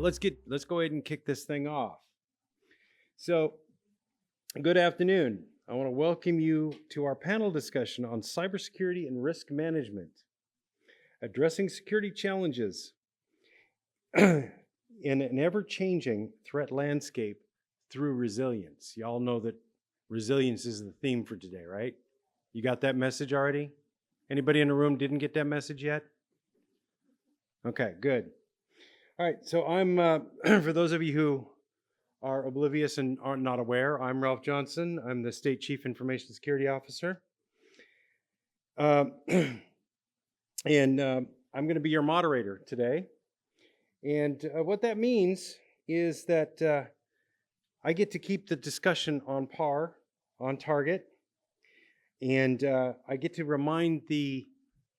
let's go ahead and kick this thing off. So, good afternoon. I want to welcome you to our panel discussion on cybersecurity and risk management, addressing security challenges in an ever-changing threat landscape through resilience. You all know that resilience is the theme for today, right? You got that message already? Anybody in the room didn't get that message yet? Okay, good. All right, so I'm, for those of you who are oblivious and are not aware, I'm Ralph Johnson. I'm the State Chief Information Security Officer. And I'm going to be your moderator today. And what that means is that I get to keep the discussion on par, on target, and I get to remind the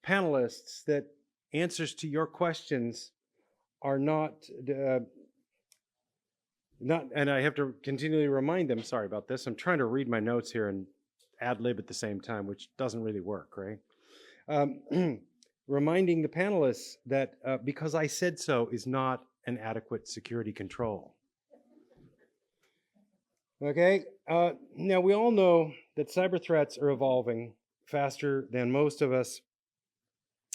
panelists that answers to your questions are not, and I have to continually remind them, sorry about this, I'm trying to read my notes here and ad-lib at the same time, which doesn't really work, right? Reminding the panelists that because I said so is not an adequate security control. Okay, now we all know that cyber threats are evolving faster than most of us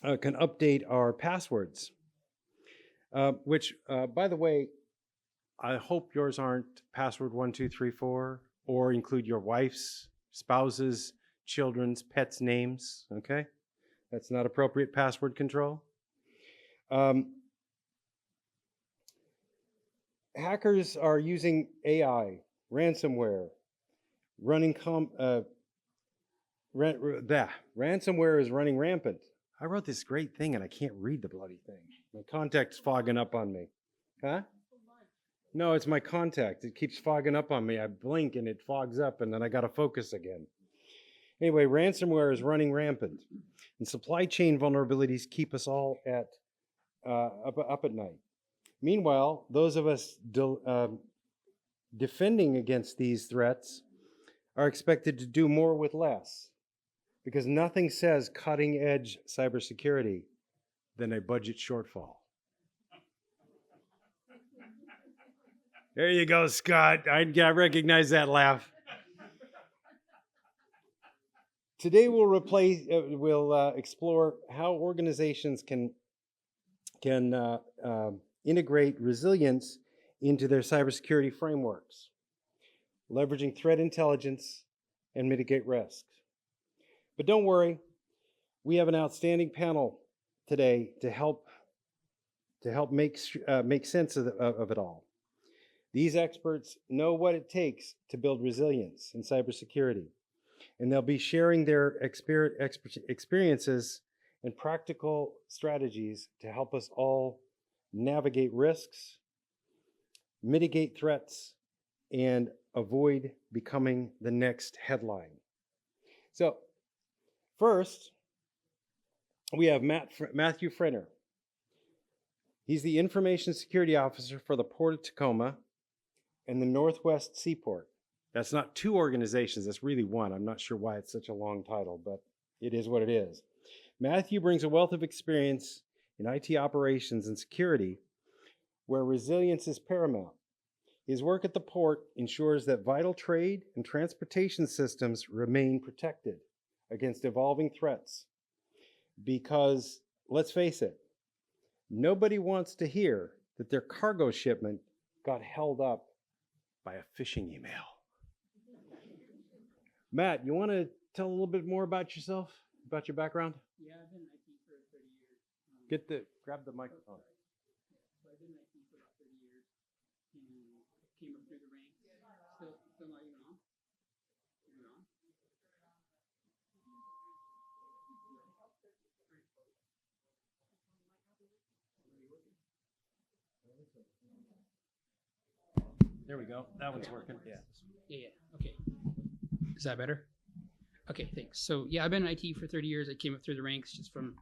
can update our passwords. Which, by the way, I hope yours aren't password 1234 or include your wife's, spouse's, children's, pets' names, okay? That's not appropriate password control. Hackers are using AI, ransomware, ransomware is running rampant. I wrote this great thing and I can't read the bloody thing. My contact's fogging up on me. Huh? No, it's my contact. It keeps fogging up on me. I blink and it fogs up and then I got to focus again. Anyway, ransomware is running rampant. And supply chain vulnerabilities keep us all up at night. Meanwhile, those of us defending against these threats are expected to do more with less, because nothing says cutting-edge cybersecurity than a budget shortfall. There you go, Scott. I recognize that laugh. Today we'll explore how organizations can integrate resilience into their cybersecurity frameworks, leveraging threat intelligence and mitigate risks. But don't worry, we have an outstanding panel today to help make sense of it all. These experts know what it takes to build resilience in cybersecurity, and they'll be sharing their experiences and practical strategies to help us all navigate risks, mitigate threats, and avoid becoming the next headline. So, first, we have Matthew Frenner. He's the Information Security Officer for the Port of Tacoma and the Northwest Seaport. That's not two organizations, that's really one. I'm not sure why it's such a long title, but it is what it is. Matthew brings a wealth of experience in IT operations and security where resilience is paramount. His work at the port ensures that vital trade and transportation systems remain protected against evolving threats. Because, let's face it, nobody wants to hear that their cargo shipment got held up by a phishing email. Matt, you want to tell a little bit more about yourself, about your background? Yeah, I've been in IT for 30 years. Grab the microphone. So I've been in IT for about 30 years and came up through the ranks. Still not even on? Even on? There we go. That one's working. Yeah. Yeah. Okay. Is that better? Okay, thanks. So yeah, I've been in IT for 30 years. I came up through the ranks just from,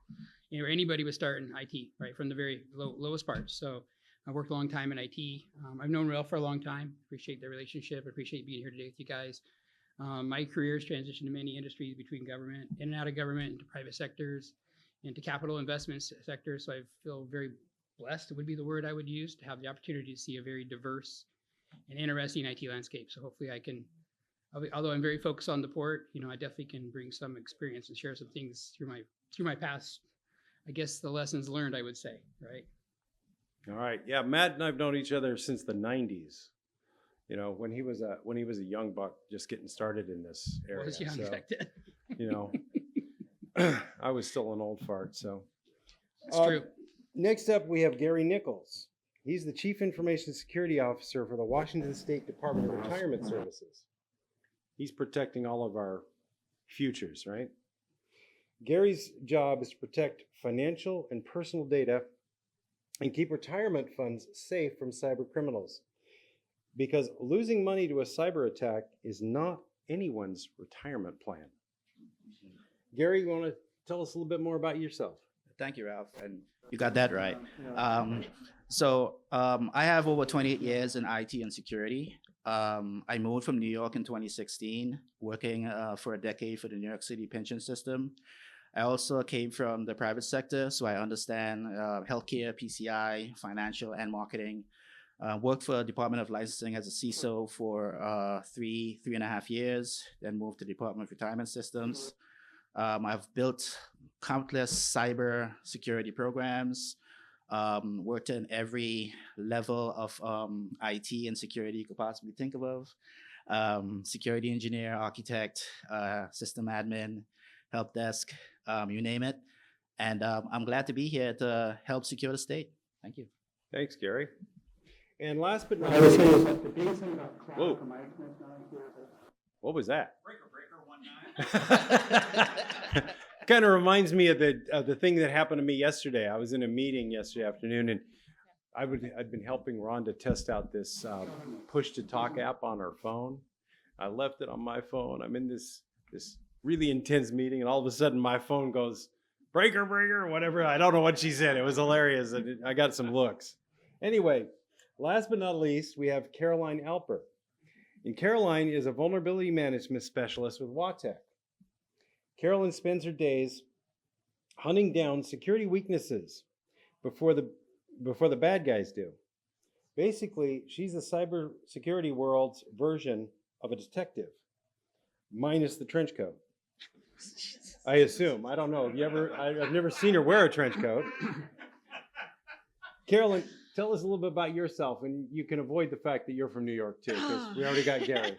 anybody was starting IT, right, from the very lowest parts. So I worked a long time in IT. I've known Ralph for a long time. Appreciate the relationship. Appreciate being here today with you guys. My career has transitioned to many industries between government, in and out of government, into private sectors, into capital investment sectors. So I feel very blessed would be the word I would use, to have the opportunity to see a very diverse and interesting IT landscape. So hopefully I can, although I'm very focused on the port, I definitely can bring some experience and share some things through my past, I guess the lessons learned, I would say, right? All right. Yeah, Matt and I've known each other since the 90s. When he was a young buck just getting started in this area. Was young So, back then. I was still an old fart. So It's true. Next up, we have Gary Nichols. He's the Chief Information Security Officer for the Washington State Department of Retirement Services. He's protecting all of our futures, right? Gary's job is to protect financial and personal data and keep retirement funds safe from cyber criminals. Because losing money to a cyber attack is not anyone's retirement plan. Gary, you want to tell us a little bit more about yourself? Thank you, Ralph. And you got that right. I have over 28 years in IT and security. I moved from New York in 2016, working for a decade for the New York City pension system. I also came from the private sector, so I understand healthcare, PCI, financial, and marketing. Worked for Department of Licensing as a CISO for 3.5 years, then moved to Department of Retirement Systems. I've built countless cyber security programs, worked in every level of IT and security you could possibly think of. Security engineer, architect, system admin, help desk, you name it. And I'm glad to be here to help secure the state. Thank you. Thanks, Gary. And last but not least, whoa. What was that? Kind of reminds me of the thing that happened to me yesterday. I was in a meeting yesterday afternoon, and I'd been helping Rhonda test out this push-to-talk app on her phone. I left it on my phone. I'm in this really intense meeting, and all of a sudden my phone goes, breaker, whatever. I don't know what she said. It was hilarious. I got some looks. Anyway, last but not least, we have Caroline Alper. And Caroline is a vulnerability management specialist with WATEC. Caroline spends her days hunting down security weaknesses before the bad guys do. Basically, she's the cybersecurity world's version of a detective, minus the trench coat. I assume. I don't know. I've never seen her wear a trench coat. Caroline, tell us a little bit about yourself, and you can avoid the fact that you're from New York too, because we already got Gary.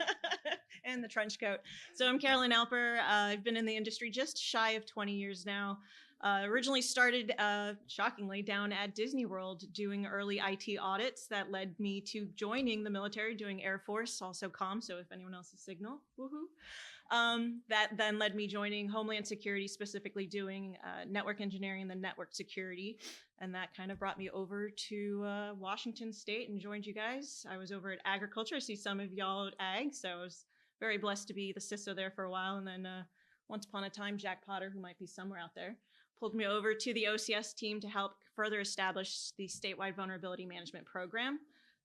And the trench coat. So I'm Caroline Alper. I've been in the industry just shy of 20 years now. Originally started, shockingly, down at Disney World doing early IT audits that led me to joining the military, doing Air Force, also comm, so if anyone else is signal, woohoo. That then led me joining Homeland Security, specifically doing network engineering and then network security. And that kind of brought me over to Washington State and joined you guys. I was over at agriculture. I see some of y'all at ag, so I was very blessed to be the CISO there for a while. And then once upon a time, Jack Potter, who might be somewhere out there, pulled me over to the OCS team to help further establish the statewide vulnerability management program.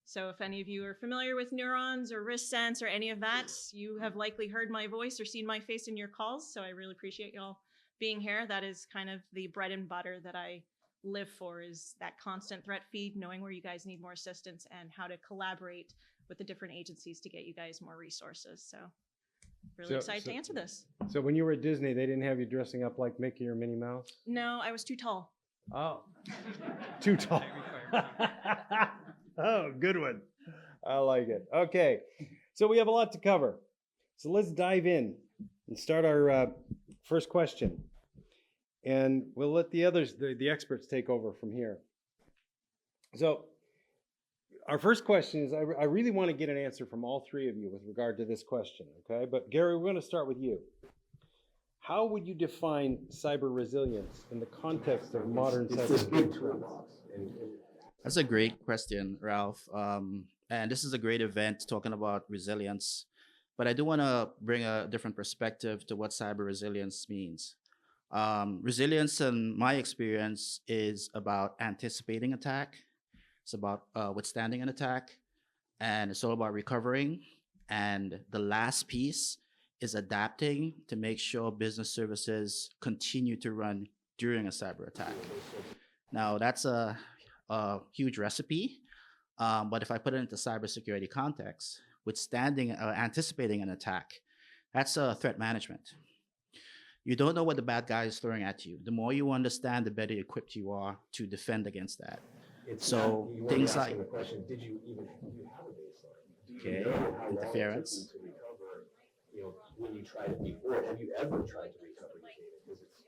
So if any of you are familiar with Neurons or RiskSense or any of that, you have likely heard my voice or seen my face in your calls. So I really appreciate y'all being here. That is kind of the bread and butter that I live for, is that constant threat feed, knowing where you guys need more assistance and how to collaborate with the different agencies to get you guys more resources. So really excited to answer this. So when you were at Disney, they didn't have you dressing up like Mickey or Minnie Mouse? No, I was too tall. Oh, too tall. Oh, good one. I like it. Okay, so we have a lot to cover. So let's dive in and start our first question. And we'll let the others, the experts, take over from here. So our first question is, I really want to get an answer from all three of you with regard to this question, okay? But Gary, we're going to start with you. How would you define cyber resilience in the context of modern cybersecurity threats? That's a great question, Ralph. And this is a great event talking about resilience. But I do want to bring a different perspective to what cyber resilience means. Resilience, in my experience, is about anticipating attack. It's about withstanding an attack. And it's all about recovering. And the last piece is adapting to make sure business services continue to run during a cyber attack. Now, that's a a huge recipe. But if I put it into cybersecurity context, anticipating an attack, that's threat management. You don't know what the bad guy is throwing at you. The more you understand, the better equipped you are to defend against that. So things like the question, did you have a baseline? Okay, How long it took interference. you to recover, when you tried it before? Have you ever tried to recover your data? Because it's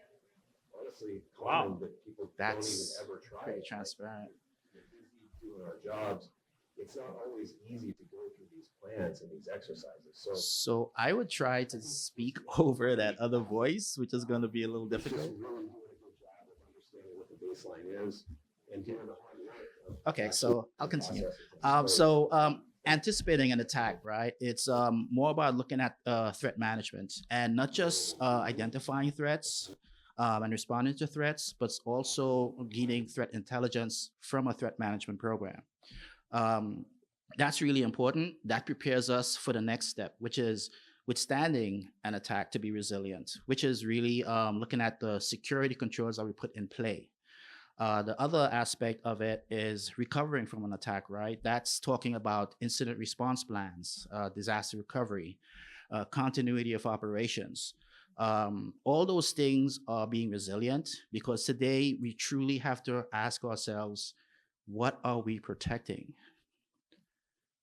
honestly common that people That's don't even ever try pretty it. transparent. We're busy doing our jobs. It's not always easy to go through these plans and these exercises. So I would try to speak over that other voice, which is going to be a little it's just difficult. really doing a good job of understanding what the baseline is and doing the hard work. of Okay, actually so I'll continue. processing. Anticipating an attack, right? It's more about looking at threat management and not just identifying threats and responding to threats, but also gaining threat intelligence from a threat management program. That's really important. That prepares us for the next step, which is withstanding an attack to be resilient, which is really looking at the security controls that we put in play. The other aspect of it is recovering from an attack, right? That's talking about incident response plans, disaster recovery, continuity of operations. All those things are being resilient because today we truly have to ask ourselves, what are we protecting?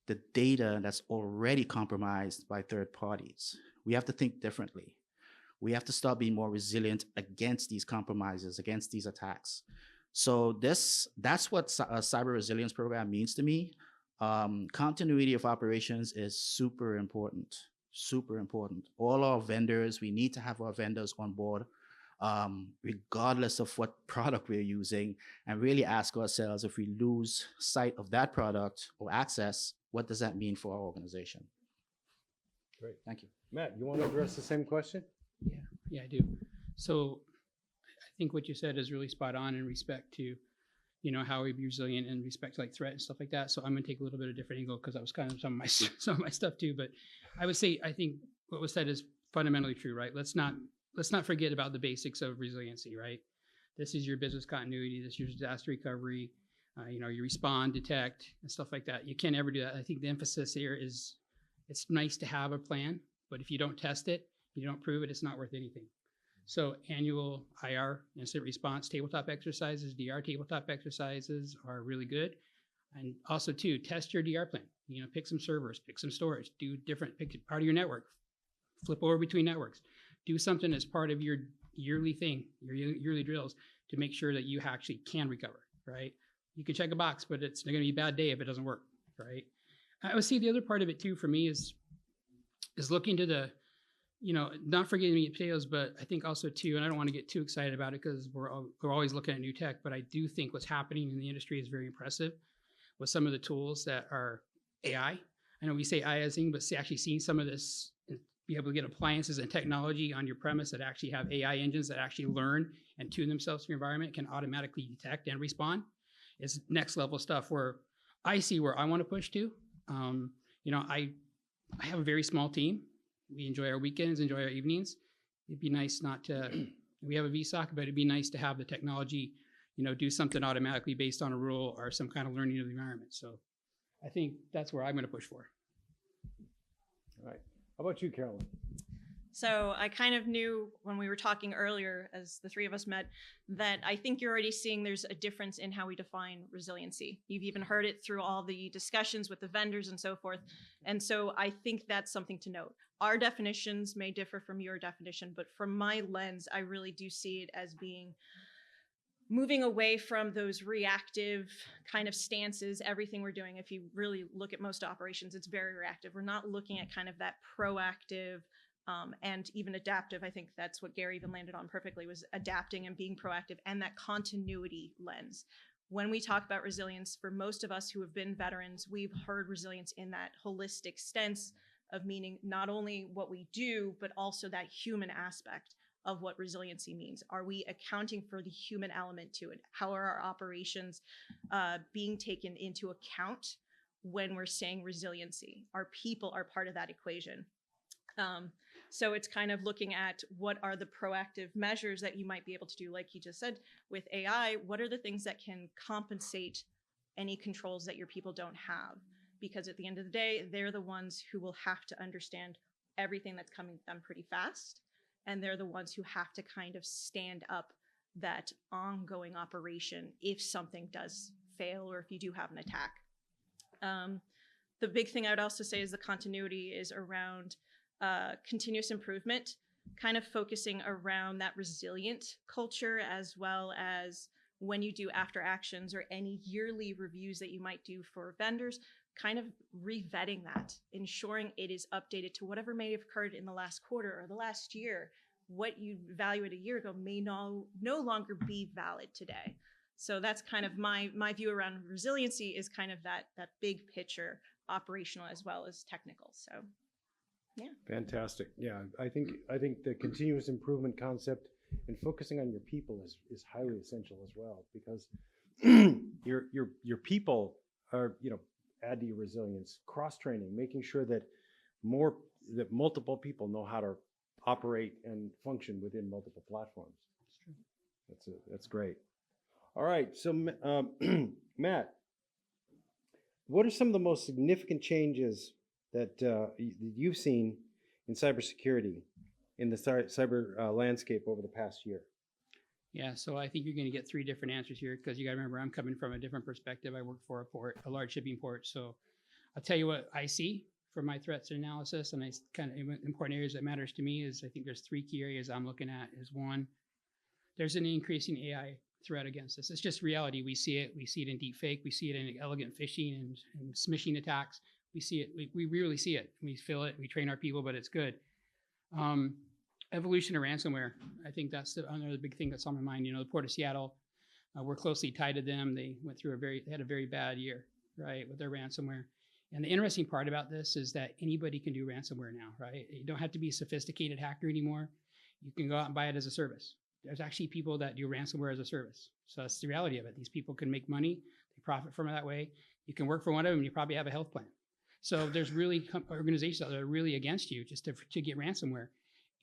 The data that's already compromised by third parties. We have to think differently. We have to start being more resilient against these compromises, against these attacks. So that's what a cyber resilience program means to me. Continuity of operations is super important, super important. All our vendors, we need to have our vendors on board, regardless of what product we're using, and really ask ourselves, if we lose sight of that product or access, what does that mean for our organization? Great. Thank you. Matt, you want to address the same question? Yeah, I do. So I think what you said is really spot on in respect to, how we be resilient in respect to like threat and stuff like that. So I'm going to take a little bit of a different angle because that was kind of some of my stuff too. But I would say, I think what was said is fundamentally true, right? Let's not forget about the basics of resiliency, right? This is your business continuity. This is your disaster recovery. You respond, detect, and stuff like that. You can't ever do that. I think the emphasis here is it's nice to have a plan, but if you don't test it, you don't prove it, it's not worth anything. So annual IR, incident response tabletop exercises, DR tabletop exercises are really good. And also too, test your DR plan. Pick some servers, pick some storage, pick part of your network, flip over between networks. Do something as part of your yearly thing, your yearly drills, to make sure that you actually can recover, right? You can check a box, but it's going to be a bad day if it doesn't work, right? I would say the other part of it too for me is looking to the, not forgetting meat and potatoes, but I think also too, and I don't want to get too excited about it because we're always looking at new tech, but I do think what's happening in the industry is very impressive with some of the tools that are AI. I know we say AI thing, but actually seeing some of this, be able to get appliances and technology on your premise that actually have AI engines that actually learn and tune themselves to your environment, can automatically detect and respond, is next level stuff where I see where I want to push to. I have a very small team. We enjoy our weekends, enjoy our evenings. It'd be nice not to, we have a VSOC, but it'd be nice to have the technology, do something automatically based on a rule or some kind of learning of the environment. So I think that's where I'm going to push for. All right. How about you, Carolyn? So I kind of knew when we were talking earlier, as the three of us met, that I think you're already seeing there's a difference in how we define resiliency. You've even heard it through all the discussions with the vendors and so forth. And so I think that's something to note. Our definitions may differ from your definition, but from my lens, I really do see it as being moving away from those reactive kind of stances, everything we're doing. If you really look at most operations, it's very reactive. We're not looking at kind of that proactive and even adaptive. I think that's what Gary even landed on perfectly, was adapting and being proactive, and that continuity lens. When we talk about resilience, for most of us who have been veterans, we've heard resilience in that holistic sense of meaning not only what we do, but also that human aspect of what resiliency means. Are we accounting for the human element to it? How are our operations being taken into account when we're saying resiliency? Our people are part of that equation. So it's kind of looking at what are the proactive measures that you might be able to do, like you just said, with AI, what are the things that can compensate any controls that your people don't have? Because at the end of the day, they're the ones who will have to understand everything that's coming at them pretty fast. And they're the ones who have to kind of stand up that ongoing operation if something does fail or if you do have an attack. The big thing I would also say is the continuity is around continuous improvement, kind of focusing around that resilient culture, as well as when you do after actions or any yearly reviews that you might do for vendors, kind of revetting that, ensuring it is updated to whatever may have occurred in the last quarter or the last year. What you evaluated a year ago may no longer be valid today. So that's kind of my view around resiliency, is kind of that big picture, operational as well as technical. So yeah. Fantastic. Yeah, I think the continuous improvement concept and focusing on your people is highly essential as well, because your people are, add to your resilience. Cross training, making sure that multiple people know how to operate and function within multiple platforms. That's true. That's great. All right, so Matt, what are some of the most significant changes that you've seen in cybersecurity in the cyber landscape over the past year? Yeah, so I think you're going to get three different answers here, because you got to remember I'm coming from a different perspective. I work for a large shipping port. So I'll tell you what I see from my threats analysis, and I kind of important areas that matters to me is I think there's three key areas I'm looking at. Is one, there's an increasing AI threat against us. It's just reality. We see it. We see it in deep fake. We see it in elegant phishing and smishing attacks. We see it. We really see it. We feel it. We train our people, but it's good. Evolution of ransomware. I think that's another big thing that's on my mind. The Port of Seattle, we're closely tied to them. They went through they had a very bad year, right, with their ransomware. And the interesting part about this is that anybody can do ransomware now, right? You don't have to be a sophisticated hacker anymore. You can go out and buy it as a service. There's actually people that do ransomware as a service. So that's the reality of it. These people can make money. They profit from it that way. You can work for one of them. You probably have a health plan. So there's really organizations out there really against you just to get ransomware.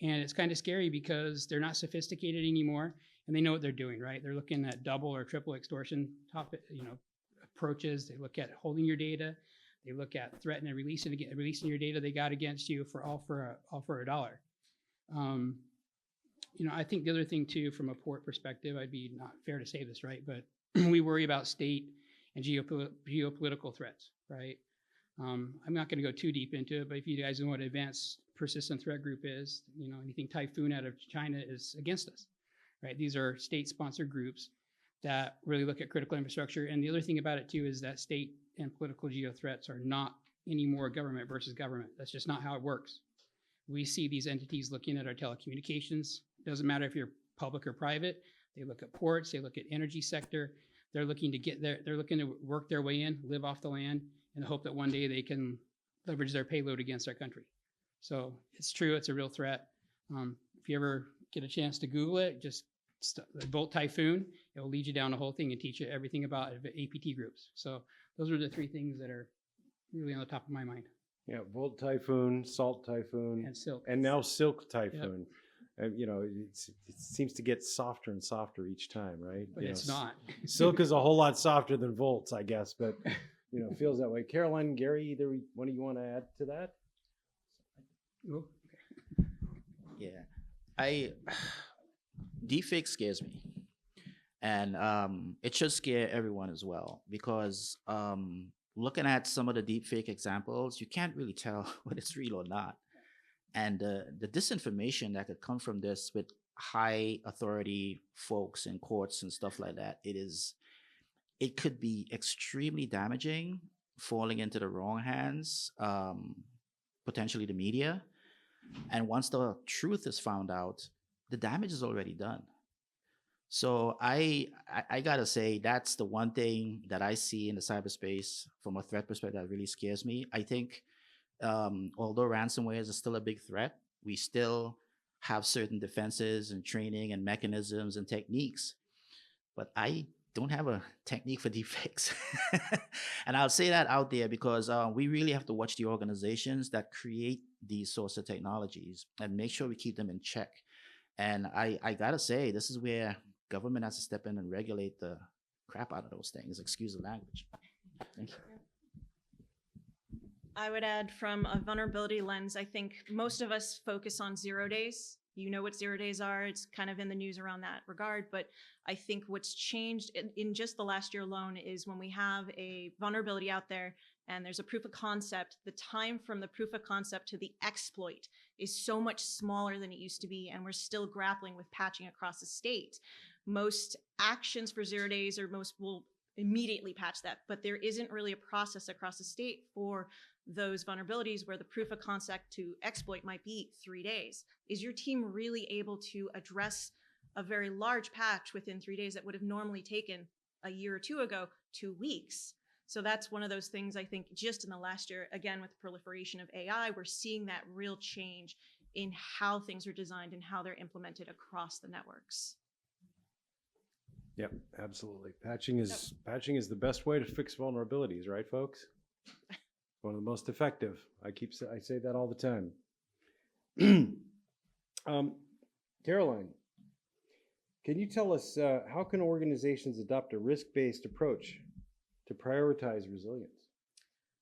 And it's kind of scary because they're not sophisticated anymore, and they know what they're doing, right? They're looking at double or triple extortion approaches. They look at holding your data. They look at threatening and releasing your data they got against you for a dollar. I think the other thing too, from a port perspective, I'd be not fair to say this, right? But we worry about state and geopolitical threats, right? I'm not going to go too deep into it, but if you guys know what advanced persistent threat group is, anything typhoon out of China is against us, right? These are state-sponsored groups that really look at critical infrastructure. And the other thing about it too is that state and political geo threats are not anymore government versus government. That's just not how it works. We see these entities looking at our telecommunications. Doesn't matter if you're public or private. They look at ports. They look at energy sector. They're looking to work their way in, live off the land, in the hope that one day they can leverage their payload against our country. So it's true, it's a real threat. If you ever get a chance to Google it, just Volt Typhoon, it will lead you down the whole thing and teach you everything about APT groups. So those are the three things that are really on the top of my mind. Yeah, Volt Typhoon, Salt Typhoon, And Silk. and now Silk Typhoon. Yep. It seems to get softer and softer each time, right? But it's not. Silk is a whole lot softer than Volts, I guess, but it feels that way. Caroline, Gary, either one of you want to add to that? Oh, okay. Yeah, deepfake scares me, and it should scare everyone as well, because looking at some of the deepfake examples, you can't really tell whether it's real or not, and the disinformation that could come from this with high authority folks in courts and stuff like that, it could be extremely damaging, falling into the wrong hands, potentially the media. And once the truth is found out, the damage is already done. So I gotta say, that's the one thing that I see in the cyberspace from a threat perspective that really scares me. I think although ransomware is still a big threat, we still have certain defenses and training and mechanisms and techniques. But I don't have a technique for deepfakes. And I'll say that out there because we really have to watch the organizations that create these sorts of technologies and make sure we keep them in check. And I gotta say, this is where government has to step in and regulate the crap out of those things. Excuse the language. Thank you. I would add from a vulnerability lens, I think most of us focus on 0 days. You know what 0 days are. It's kind of in the news around that regard. But I think what's changed in just the last year alone is when we have a vulnerability out there and there's a proof of concept, the time from the proof of concept to the exploit is so much smaller than it used to be. And we're still grappling with patching across the state. Most actions for 0 days or most will immediately patch that, but there isn't really a process across the state for those vulnerabilities where the proof of concept to exploit might be 3 days. Is your team really able to address a very large patch within 3 days that would have normally taken a year or two ago 2 weeks? So that's one of those things I think just in the last year, again, with the proliferation of AI, we're seeing that real change in how things are designed and how they're implemented across the networks. Yep, absolutely. Patching is the best way to fix vulnerabilities, right, folks? One of the most effective. I say that all the time. Caroline, can you tell us how can organizations adopt a risk-based approach to prioritize resilience?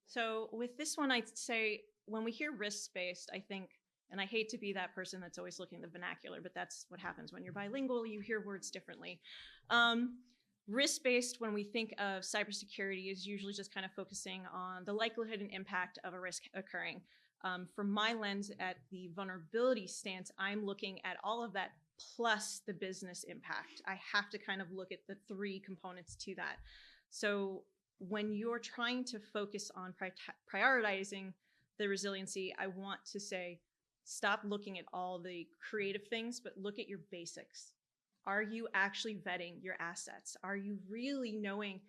So with this one, I'd say when we hear risk-based, I think, and I hate to be that person that's always looking at the vernacular, but that's what happens when you're bilingual, you hear words differently. Risk-based, when we think of cybersecurity, is usually just kind of focusing on the likelihood and impact of a risk occurring. From my lens at the vulnerability stance, I'm looking at all of that plus the business impact. I have to kind of look at the 3 components to that. So when you're trying to focus on prioritizing the resiliency, I want to say, stop looking at all the creative things, but look at your basics. Are you actually vetting your assets? Are you really knowing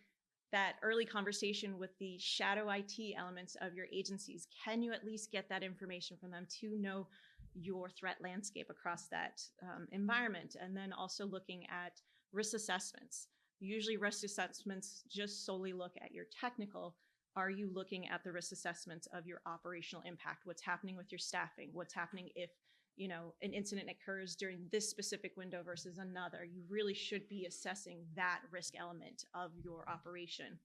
that early conversation with the shadow IT elements of your agencies? Can you at least get that information from them to know your threat landscape across that environment? And then also looking at risk assessments. Usually risk assessments just solely look at your technical. Are you looking at the risk assessments of your operational impact? What's happening with your staffing? What's happening if an incident occurs during this specific window versus another? You really should be assessing that risk element of your operation.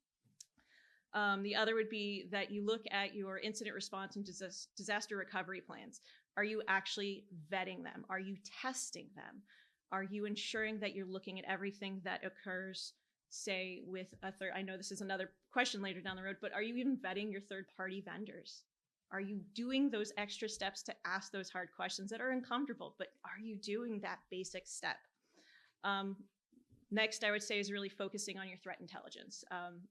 The other would be that you look at your incident response and disaster recovery plans. Are you actually vetting them? Are you testing them? Are you ensuring that you're looking at everything that occurs, say, with a third? I know this is another question later down the road, but are you even vetting your third-party vendors? Are you doing those extra steps to ask those hard questions that are uncomfortable, but are you doing that basic step? Next, I would say is really focusing on your threat intelligence.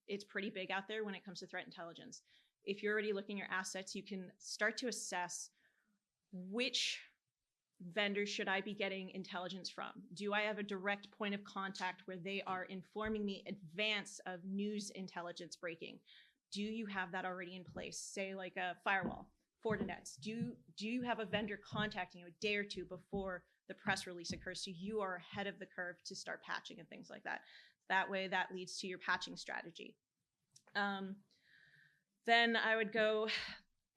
It's pretty big out there when it comes to threat intelligence. If you're already looking at your assets, you can start to assess which vendors should I be getting intelligence from? Do I have a direct point of contact where they are informing me in advance of news intelligence breaking? Do you have that already in place? Say like a firewall, Fortinets. Do you have a vendor contacting you a day or two before the press release occurs so you are ahead of the curve to start patching and things like that? That way that leads to your patching strategy. Then I would go,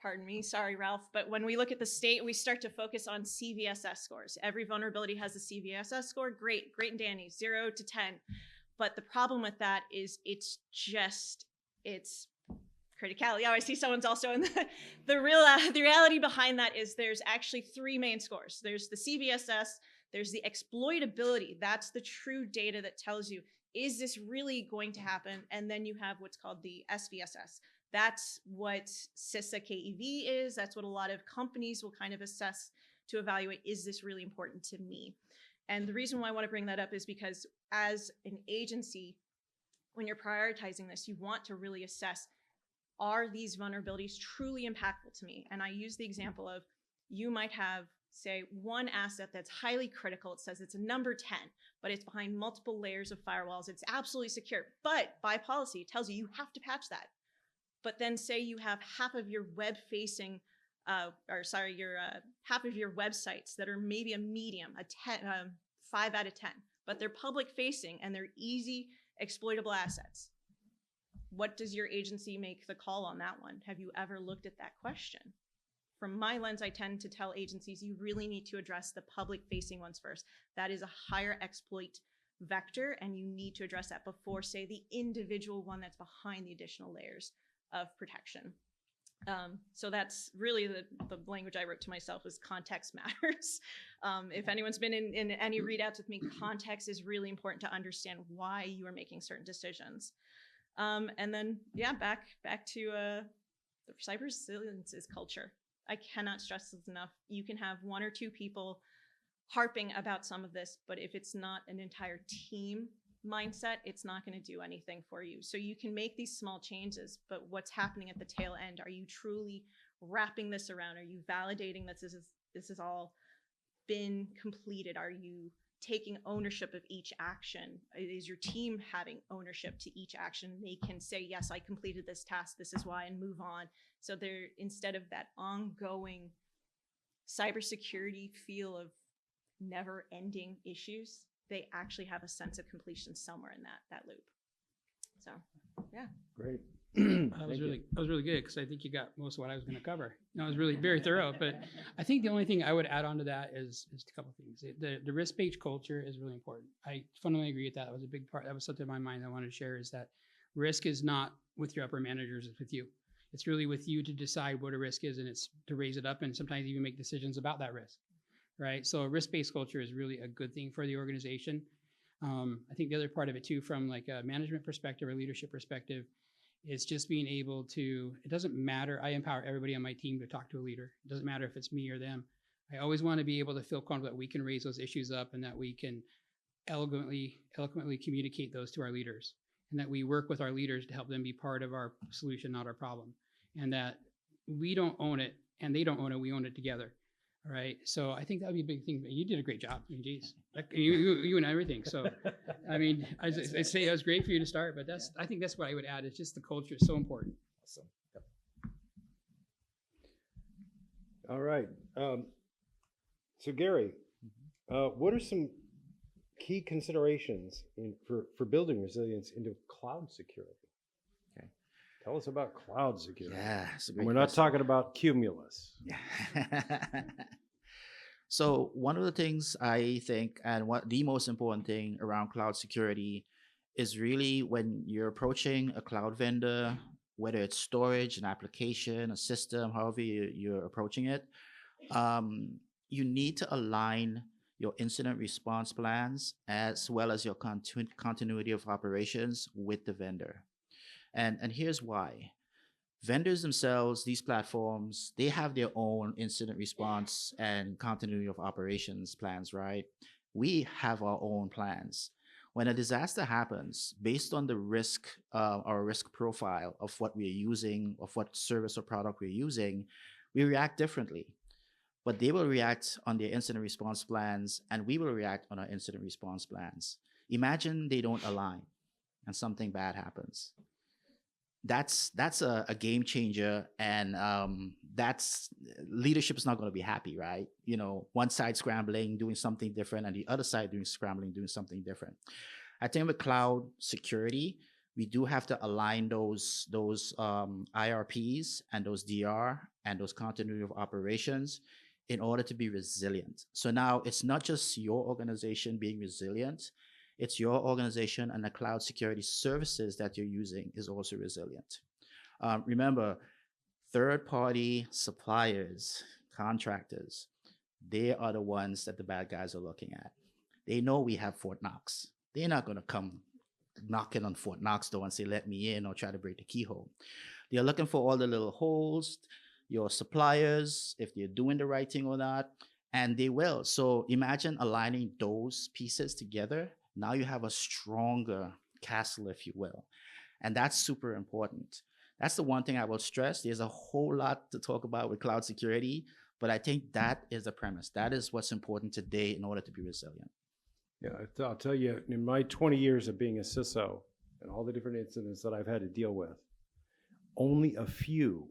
pardon me, sorry, Ralph, but when we look at the state, we start to focus on CVSS scores. Every vulnerability has a CVSS score. Great and dandy, 0 to 10. But the problem with that is it's criticality. Oh, I see someone's also in the reality behind that is there's actually 3 main scores. There's the CVSS, there's the exploitability. That's the true data that tells you, is this really going to happen? And then you have what's called the SVSS. That's what CISA KEV is. That's what a lot of companies will kind of assess to evaluate, is this really important to me? And the reason why I want to bring that up is because as an agency, when you're prioritizing this, you want to really assess, are these vulnerabilities truly impactful to me? And I use the example of, you might have, say, one asset that's highly critical. It says it's a number 10, but it's behind multiple layers of firewalls. It's absolutely secure. But by policy, it tells you have to patch that. But then say you have half of your web-facing, half of your websites that are maybe a medium, a 5 out of 10, but they're public-facing and they're easy Exploitable assets. What does your agency make the call on that one? Have you ever looked at that question? From my lens, I tend to tell agencies you really need to address the public-facing ones first. That is a higher exploit vector, and you need to address that before, say, the individual one that's behind the additional layers of protection. So that's really the language I wrote to myself is context matters. If anyone's been in any readouts with me, context is really important to understand why you are making certain decisions. And then, yeah, back to the cyber resilience is culture. I cannot stress this enough. You can have one or two people harping about some of this, but if it's not an entire team mindset, it's not going to do anything for you. So you can make these small changes, but what's happening at the tail end? Are you truly wrapping this around? Are you validating that this has all been completed? Are you taking ownership of each action? Is your team having ownership to each action? They can say, yes, I completed this task, this is why, and move on. So they're, instead of that ongoing cybersecurity feel of never ending issues, they actually have a sense of completion somewhere in that loop. So, yeah. Great. That was really good, because I think you got most of what I was going to cover. No, it was really very thorough. But I think the only thing I would add on to that is a couple of things. The risk-based culture is really important. I fundamentally agree with that. That was a big part. That was something in my mind I wanted to share, is that risk is not with your upper managers, it's with you. It's really with you to decide what a risk is, and it's to raise it up and sometimes even make decisions about that risk. Right? So a risk-based culture is really a good thing for the organization. I think the other part of it too, from like a management perspective or leadership perspective, is just being able to, it doesn't matter, I empower everybody on my team to talk to a leader. It doesn't matter if it's me or them. I always want to be able to feel comfortable that we can raise those issues up and that we can eloquently communicate those to our leaders, and that we work with our leaders to help them be part of our solution, not our problem. And that we don't own it and they don't own it, we own it together. All right. So I think that would be a big thing. You did a great job. I mean, geez, you and everything. So, I mean, I say it was great for you to start, but I think that's what I would add. It's just the culture is so important. Awesome. Yep. All right. So Gary, what are some key considerations for building resilience into cloud security? Okay. Tell us about cloud security. Yeah, it's a great And we're not question. talking about Cumulus. Yeah. So one of the things I think, and what the most important thing around cloud security is really when you're approaching a cloud vendor, whether it's storage, an application, a system, however you're approaching it, you need to align your incident response plans as well as your continuity of operations with the vendor. And here's why. Vendors themselves, these platforms, they have their own incident response and continuity of operations plans, right? We have our own plans. When a disaster happens, based on the risk or risk profile of what we're using, of what service or product we're using, we react differently. But they will react on their incident response plans, and we will react on our incident response plans. Imagine they don't align and something bad happens. That's a game changer, and that's leadership is not going to be happy, right? You know, one side scrambling, doing something different, and the other side doing something different. I think with cloud security, we do have to align those IRPs and those DR and those continuity of operations in order to be resilient. So now it's not just your organization being resilient, it's your organization and the cloud security services that you're using is also resilient. Remember, third-party suppliers, contractors, they are the ones that the bad guys are looking at. They know we have Fort Knox. They're not going to come knocking on Fort Knox door and say, let me in, or try to break the keyhole. They're looking for all the little holes, your suppliers, if they're doing the right thing or not, and they will. So imagine aligning those pieces together. Now you have a stronger castle, if you will. And that's super important. That's the one thing I will stress. There's a whole lot to talk about with cloud security, but I think that is the premise. That is what's important today in order to be resilient. Yeah, I'll tell you, in my 20 years of being a CISO and all the different incidents that I've had to deal with, only a few,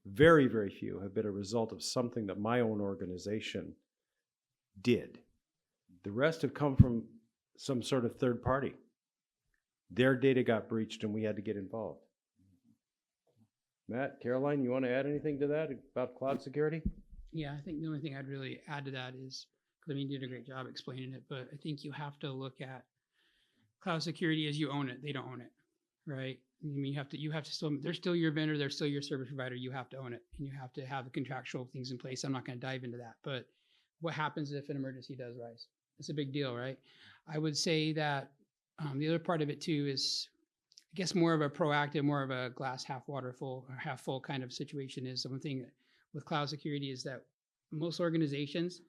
very, very few, have been a result of something that my own organization did. The rest have come from some sort of third party. their data got breached and we had to get involved. Matt, Caroline, you want to add anything to that about cloud security? Yeah, I think the only thing I'd really add to that is, because I mean, you did a great job explaining it, but I think you have to look at cloud security as you own it. They don't own it, right? I mean, you have to still, they're still your vendor, they're still your service provider. You have to own it, and you have to have the contractual things in place. I'm not going to dive into that, but what happens if an emergency does rise? It's a big deal, right? I would say that the other part of it too is, I guess, more of a proactive, more of a glass half water full or half full kind of situation. Is the one thing with cloud security is that most organizations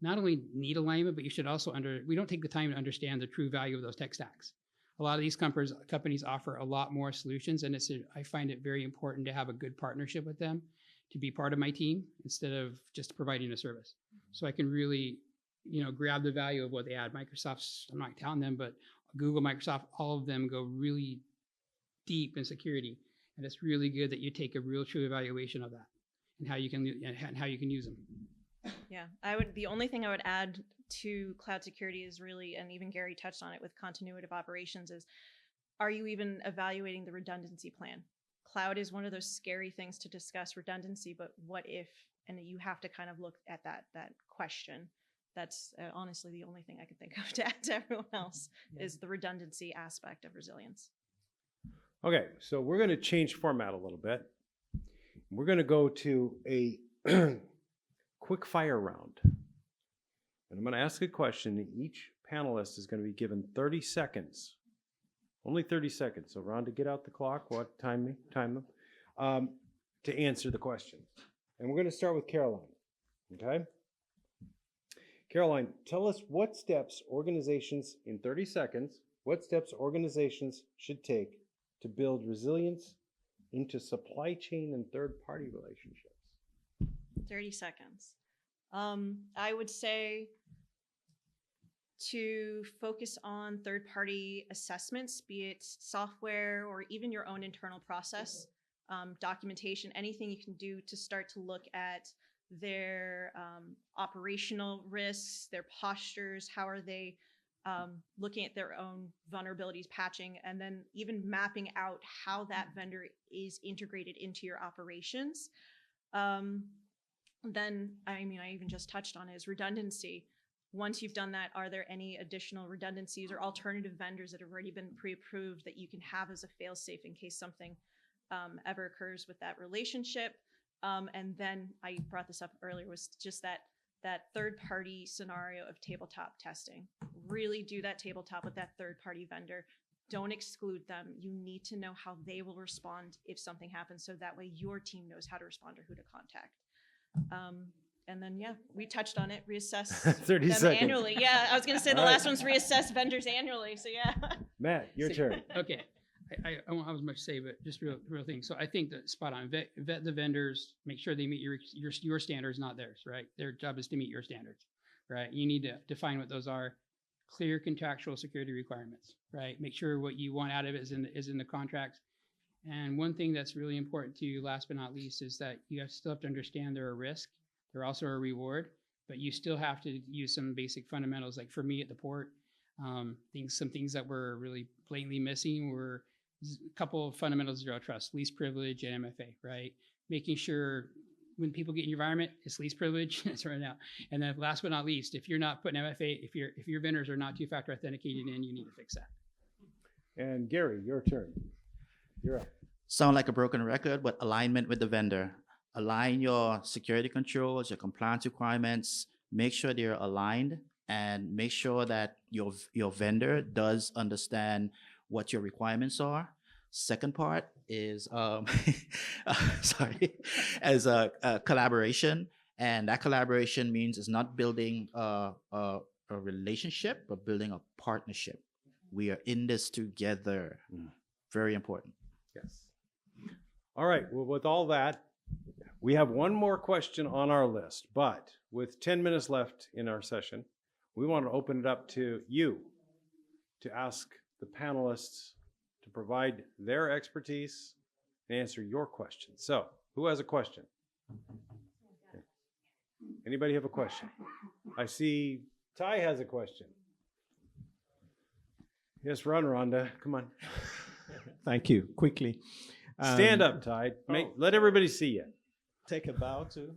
not only need alignment, but you should also we don't take the time to understand the true value of those tech stacks. A lot of these companies offer a lot more solutions, and I find it very important to have a good partnership with them to be part of my team instead of just providing a service. So I can really, grab the value of what they add. Microsoft's, I'm not telling them, but Google, Microsoft, all of them go really deep in security, and it's really good that you take a real true evaluation of that and how you can use them. Yeah, the only thing I would add to cloud security is really, and even Gary touched on it with continuity of operations, is, are you even evaluating the redundancy plan? Cloud is one of those scary things to discuss, redundancy, but what if? And you have to kind of look at that question. That's honestly the only thing I can think of to add to everyone else is the redundancy aspect of resilience. Okay, so we're going to change format a little bit. We're going to go to a quick fire round. And I'm going to ask a question, and each panelist is going to be given 30 seconds. Only 30 seconds. So Rhonda, get out the clock. Time them to answer the question. And we're going to start with Caroline. Okay? Caroline, tell us what steps organizations, in 30 seconds, what steps organizations should take to build resilience into supply chain and third-party relationships. 30 seconds. I would say to focus on third-party assessments, be it software or even your own internal process, documentation, anything you can do to start to look at their operational risks, their postures, how are they looking at their own vulnerabilities, patching, and then even mapping out how that vendor is integrated into your operations. Then, I even just touched on it, is redundancy. Once you've done that, are there any additional redundancies or alternative vendors that have already been pre-approved that you can have as a fail-safe in case something ever occurs with that relationship? And then I brought this up earlier, was just that third-party scenario of tabletop testing. Really do that tabletop with that third-party vendor. Don't exclude them. You need to know how they will respond if something happens, so that way your team knows how to respond or who to contact. And then, we touched on it, reassess 30 them seconds. annually. Yeah, I was going to say the last one's reassess vendors annually, so yeah. Matt, your turn. Okay. I won't have as much to say, but just real thing. So I think that spot on. Vet the vendors, make sure they meet your standards, not theirs, right? Their job is to meet your standards, right? You need to define what those are. Clear contractual security requirements, right? Make sure what you want out of it is in the contracts. And one thing that's really important to you, last but not least, is that you still have to understand they're a risk. They're also a reward, but you still have to use some basic fundamentals. Like for me at the port, some things that were really blatantly missing were a couple of fundamentals of zero trust, least privilege, and MFA, right? Making sure when people get in your environment, it's least privilege, it's right now. And then last but not least, if you're not putting MFA, if your vendors are not two-factor authenticated in, you need to fix that. And Gary, your turn. You're up. Sound like a broken record, but alignment with the vendor. Align your security controls, your compliance requirements, make sure they're aligned, and make sure that your vendor does understand what your requirements are. Second part is as a collaboration, and that collaboration means it's not building a relationship, but building a partnership. We are in this together. Very important. Yes. All right. Well, with all that, we have one more question on our list, but with 10 minutes left in our session, we want to open it up to you to ask the panelists to provide their expertise and answer your questions. So, who has a question? Anybody have a question? I see Ty has a question. Yes, run, Rhonda. Come on. Thank you. Quickly. Stand up, Ty. Let everybody see you. Take a bow to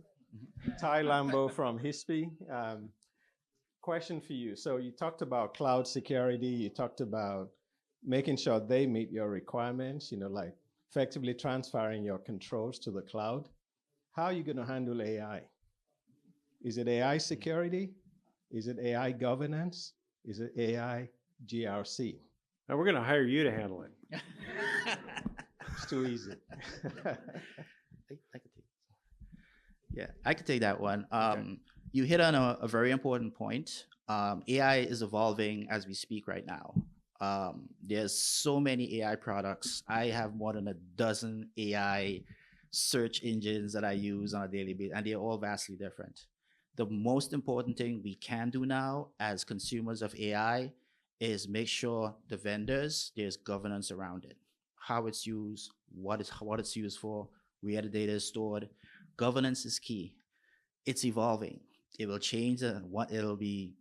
Ty Lambo from HISPI. Question for you. So you talked about cloud security. You talked about making sure they meet your requirements, like effectively transferring your controls to the cloud. How are you going to handle AI? Is it AI security? Is it AI governance? Is it AI GRC? Now we're going to hire you to handle it. It's too easy. I could take that one. You hit on a very important point. AI is evolving as we speak right now. There's so many AI products. I have more than a dozen AI search engines that I use on a daily basis, and they're all vastly different. The most important thing we can do now as consumers of AI is make sure the vendors, there's governance around it. How it's used, what it's used for, where the data is stored. Governance is key. It's evolving. It will change. It'll be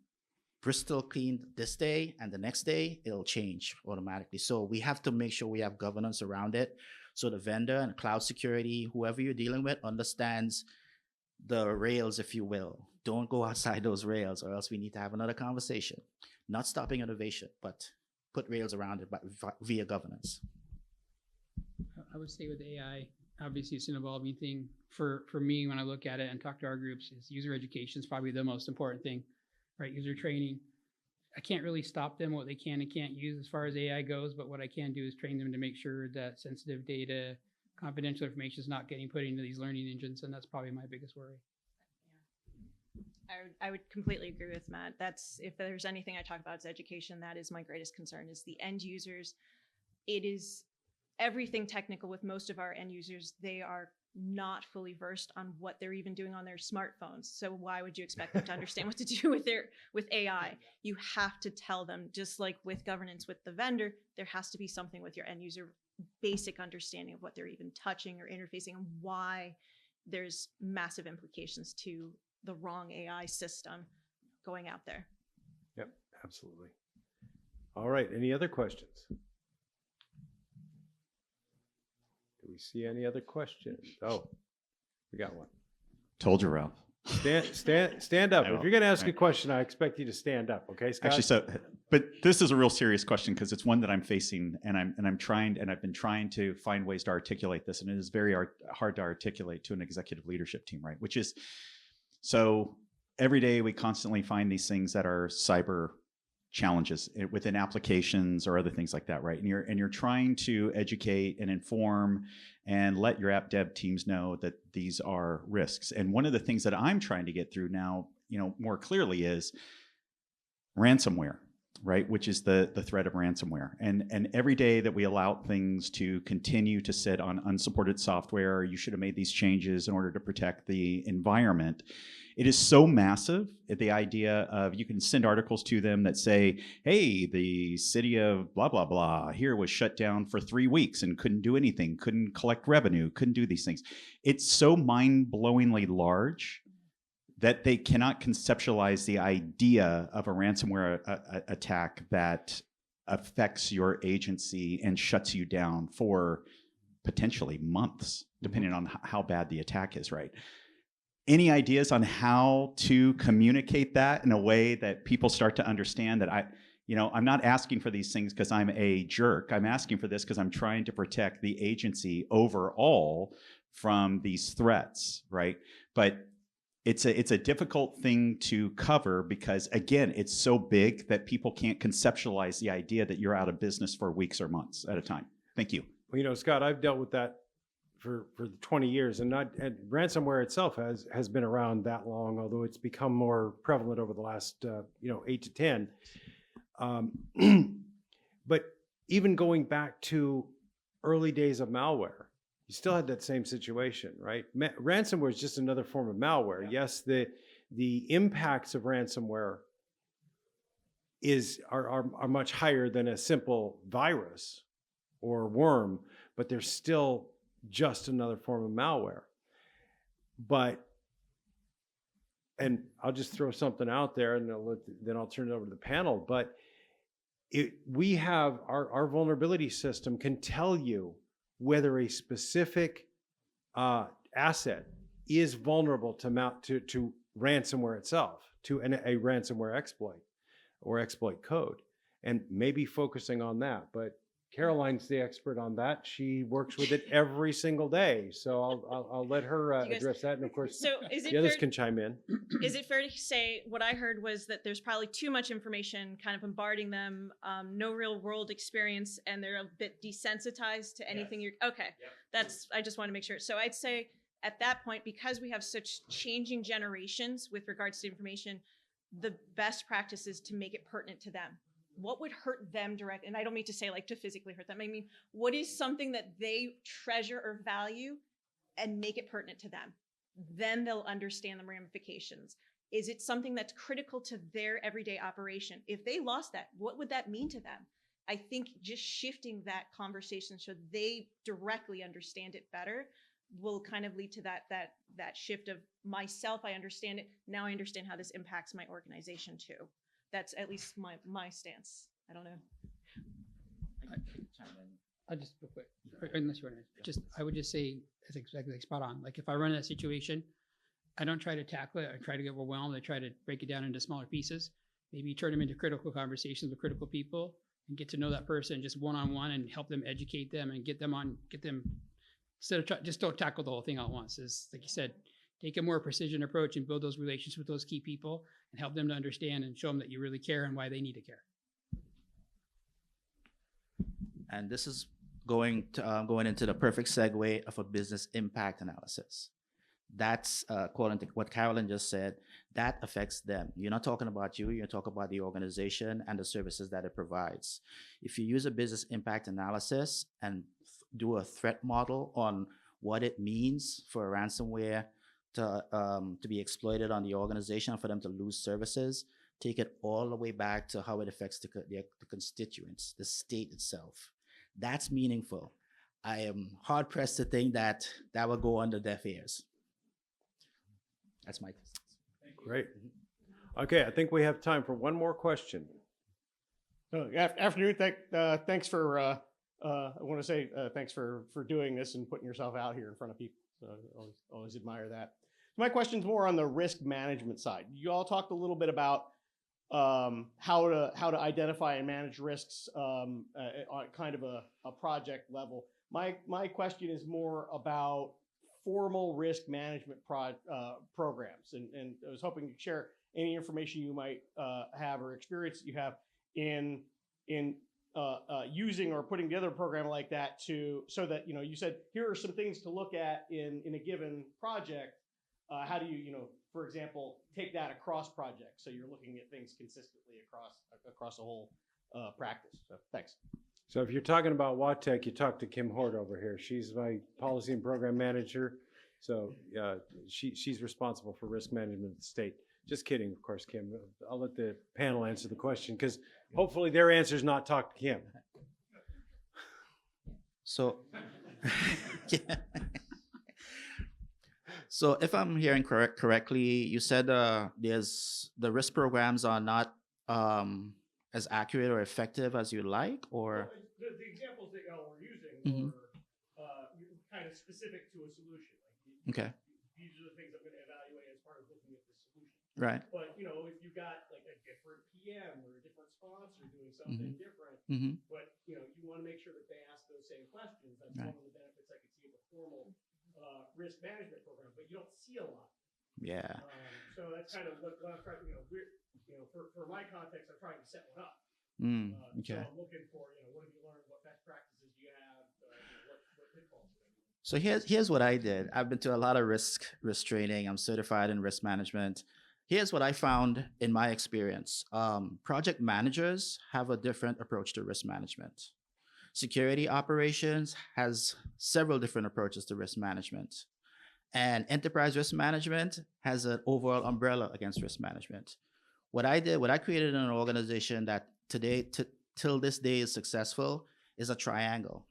crystal clean this day, and the next day it'll change automatically. So we have to make sure we have governance around it, so the vendor and cloud security, whoever you're dealing with, understands the rails, if you will. Don't go outside those rails, or else we need to have another conversation. Not stopping innovation, but put rails around it via governance. I would say with AI, obviously it's an evolving thing. For me, when I look at it and talk to our groups, is user education is probably the most important thing, right? User training. I can't really stop them what they can and can't use as far as AI goes, but what I can do is train them to make sure that sensitive data, confidential information is not getting put into these learning engines, and that's probably my biggest worry. I would completely agree with Matt. That's, if there's anything I talk about, it's education. That is my greatest concern, is the end users. It is everything technical with most of our end users. They are not fully versed on what they're even doing on their smartphones. So why would you expect them to understand what to do with AI? You have to tell them, just like with governance with the vendor, there has to be something with your end user, basic understanding of what they're even touching or interfacing, and why there's massive implications to the wrong AI system going out there. Yep, absolutely. All right, any other questions? Do we see any other questions? Oh, we got one. Told you, Ralph. Stand up. I will. If you're going to ask All a right. question, I expect you to stand up. Okay, Scott? Actually, but this is a real serious question, because it's one that I'm facing, and I've been trying to find ways to articulate this, and it is very hard to articulate to an executive leadership team, right? Which is, so every day we constantly find these things that are cyber challenges within applications or other things like that, right? And you're trying to educate and inform and let your app dev teams know that these are risks. And one of the things that I'm trying to get through now, more clearly, is ransomware, right? Which is the threat of ransomware. And every day that we allow things to continue to sit on unsupported software, you should have made these changes in order to protect the environment. It is so massive, the idea of you can send articles to them that say, hey, the city of blah, blah, blah here was shut down for 3 weeks and couldn't do anything, couldn't collect revenue, couldn't do these things. It's so mind-blowingly large that they cannot conceptualize the idea of a ransomware attack that affects your agency and shuts you down for potentially months, depending on how bad the attack is, right? Any ideas on how to communicate that in a way that people start to understand that I'm not asking for these things because I'm a jerk. I'm asking for this because I'm trying to protect the agency overall from these threats, right? But it's a difficult thing to cover because, again, it's so big that people can't conceptualize the idea that you're out of business for weeks or months at a time. Thank you. Well, Scott, I've dealt with that for 20 years, and ransomware itself has been around that long, although it's become more prevalent over the last 8 to 10. But even going back to early days of malware, you still had that same situation, right? Ransomware is just another form of malware. Yeah. Yes, the impacts of ransomware are much higher than a simple virus or worm, but they're still just another form of malware. And I'll just throw something out there, and then I'll turn it over to the panel. But we have our vulnerability system can tell you whether a specific asset is vulnerable to ransomware itself, to a ransomware exploit or exploit code, and maybe focusing on that. But Caroline's the expert on that. She works with it every single day. So I'll let her You guys- address that. And of course, So is it the others fair, can chime in. is it fair to say what I heard was that there's probably too much information kind of bombarding them, no real world experience, and they're a bit desensitized to anything okay. That's, I just want to make sure. So I'd say at that point, because we have such changing generations with regards to information, the best practice is to make it pertinent to them. What would hurt them direct? And I don't mean to say like to physically hurt them. I mean, what is something that they treasure or value, and make it pertinent to them? Then they'll understand the ramifications. Is it something that's critical to their everyday operation? If they lost that, what would that mean to them? I think just shifting that conversation so they directly understand it better will kind of lead to that shift of myself. I understand it. Now I understand how this impacts my organization too. That's at least my stance. I don't know. I'll just real quick, unless you want to, I would just say it's exactly like spot on. Like if I run that situation, I don't try to tackle it. I try to get overwhelmed. I try to break it down into smaller pieces. Maybe turn them into critical conversations with critical people and get to know that person just one-on-one and help them, educate them, and get them instead of just don't tackle the whole thing all at once. Is like you said, take a more precision approach and build those relationships with those key people and help them to understand and show them that you really care and why they need to care. And this is going into the perfect segue of a business impact analysis. That's according to what Carolyn just said, that affects them. You're not talking about you, you're talking about the organization and the services that it provides. If you use a business impact analysis and do a threat model on what it means for a ransomware to be exploited on the organization, for them to lose services, take it all the way back to how it affects the constituents, the state itself. That's meaningful. I am hard pressed to think that will go under deaf ears. That's my thoughts. Great. Okay, I think we have time for one more question. Afternoon. Thanks for. I want to say thanks for doing this and putting yourself out here in front of people. So I always admire that. My question is more on the risk management side. You all talked a little bit about how to identify and manage risks on kind of a project level. My question is more about formal risk management programs, and I was hoping to share any information you might have or experience that you have in using or putting together a program like that so that you said here are some things to look at in a given project. How do you for example take that across projects so you're looking at things consistently across a whole practice? So thanks. So if you're talking about WATEC, you talk to Kim Hort over here. She's my policy and program manager. So she's responsible for risk management at the state. Just kidding, of course, Kim. I'll let the panel answer the question because hopefully their answer is not talk to Kim. So, so if I'm hearing correctly, you said there's the risk programs are not as accurate or effective as you like, or the examples that y'all were using Mhm. were kind of specific to a solution. Okay. These are the things I'm going to evaluate as part of looking at the solution. Right. But if you've got like a different PM or a different sponsor doing something different, Mm-hmm. but you want to make sure that they ask those same questions. That's Right. one of the benefits I could see of a formal risk management program, but you don't see a lot. Yeah. So that's kind of what I'm trying. For my context, I'm trying to set one up. Okay. So I'm looking for what have you learned? What best practices do you have? What pitfalls? So here's what I did. I've been to a lot of risk training. I'm certified in risk management. Here's what I found in my experience. Project managers have a different approach to risk management. Security operations has several different approaches to risk management. And enterprise risk management has an overall umbrella against risk management. What I created in an organization that today, till this day is successful, is a triangle.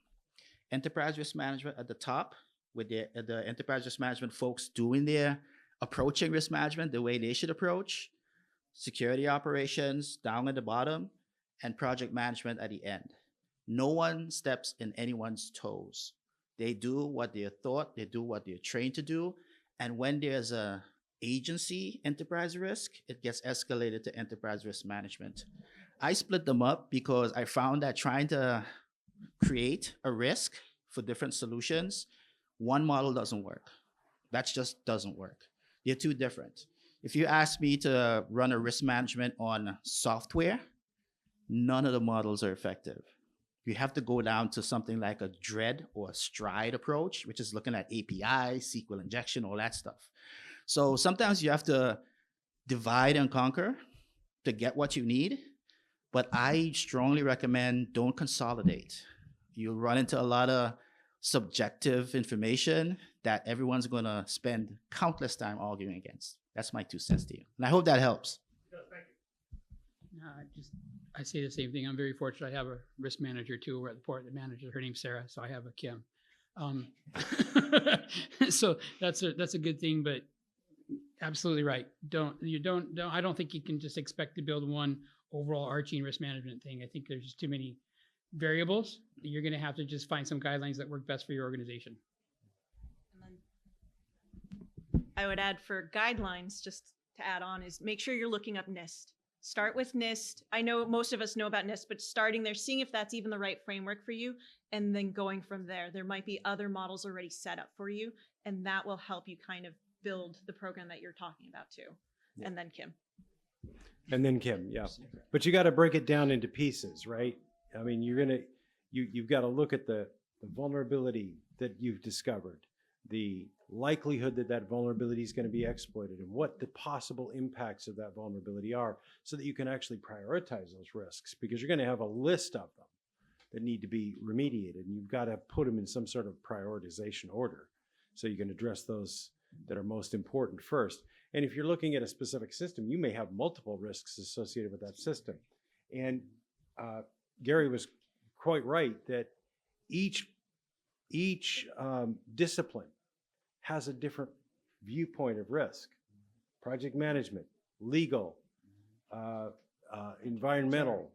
Enterprise risk management at the top, with the enterprise risk management folks doing their approaching risk management the way they should approach. Security operations down at the bottom, and project management at the end. No one steps in anyone's toes. They do what they're taught, they do what they're trained to do, and when there's a agency enterprise risk, it gets escalated to enterprise risk management. I split them up because I found that trying to create a risk for different solutions, one model doesn't work. That just doesn't work. They're too different. If you ask me to run a risk management on software, none of the models are effective. You have to go down to something like a DREAD or a STRIDE approach, which is looking at API, SQL injection, all that stuff. So sometimes you have to divide and conquer to get what you need, but I strongly recommend don't consolidate. You'll run into a lot of subjective information that everyone's gonna spend countless time arguing against. That's my 2 cents to you. And I hope that helps. I say the same thing. I'm very fortunate. I have a risk manager too. We're at the port that manages. Her name's Sarah, so I have a Kim. So that's a good thing. But absolutely right. I don't think you can just expect to build one overall arching risk management thing. I think there's just too many variables. You're going to have to just find some guidelines that work best for your organization. And then I would add for guidelines, just to add on, is make sure you're looking up NIST. Start with NIST. I know most of us know about NIST, but starting there, seeing if that's even the right framework for you, and then going from there. There might be other models already set up for you, and that will help you kind of build the program that you're talking about too. Yeah. And then Kim. And then Kim, yeah. But you got to break it down into pieces, right? I mean, you've got to look at the vulnerability that you've discovered, the likelihood that that vulnerability is going to be exploited, and what the possible impacts of that vulnerability are, so that you can actually prioritize those risks, because you're going to have a list of them that need to be remediated, and you've got to put them in some sort of prioritization order so you can address those that are most important first. And if you're looking at a specific system, you may have multiple risks associated with that system. And Gary was quite right that each discipline has a different viewpoint of risk. Project management, legal, environmental,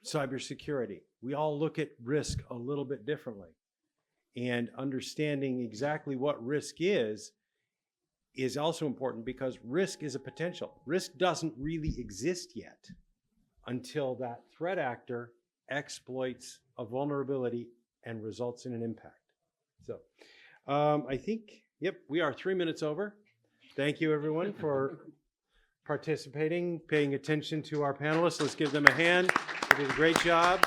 cybersecurity. We all look at risk a little bit differently. And understanding exactly what risk is also important, because risk is a potential. Risk doesn't really exist yet until that threat actor exploits a vulnerability and results in an impact. So I think, yep, we are 3 minutes over. Thank you, everyone, for participating, paying attention to our panelists. Let's give them a hand. They did a great job.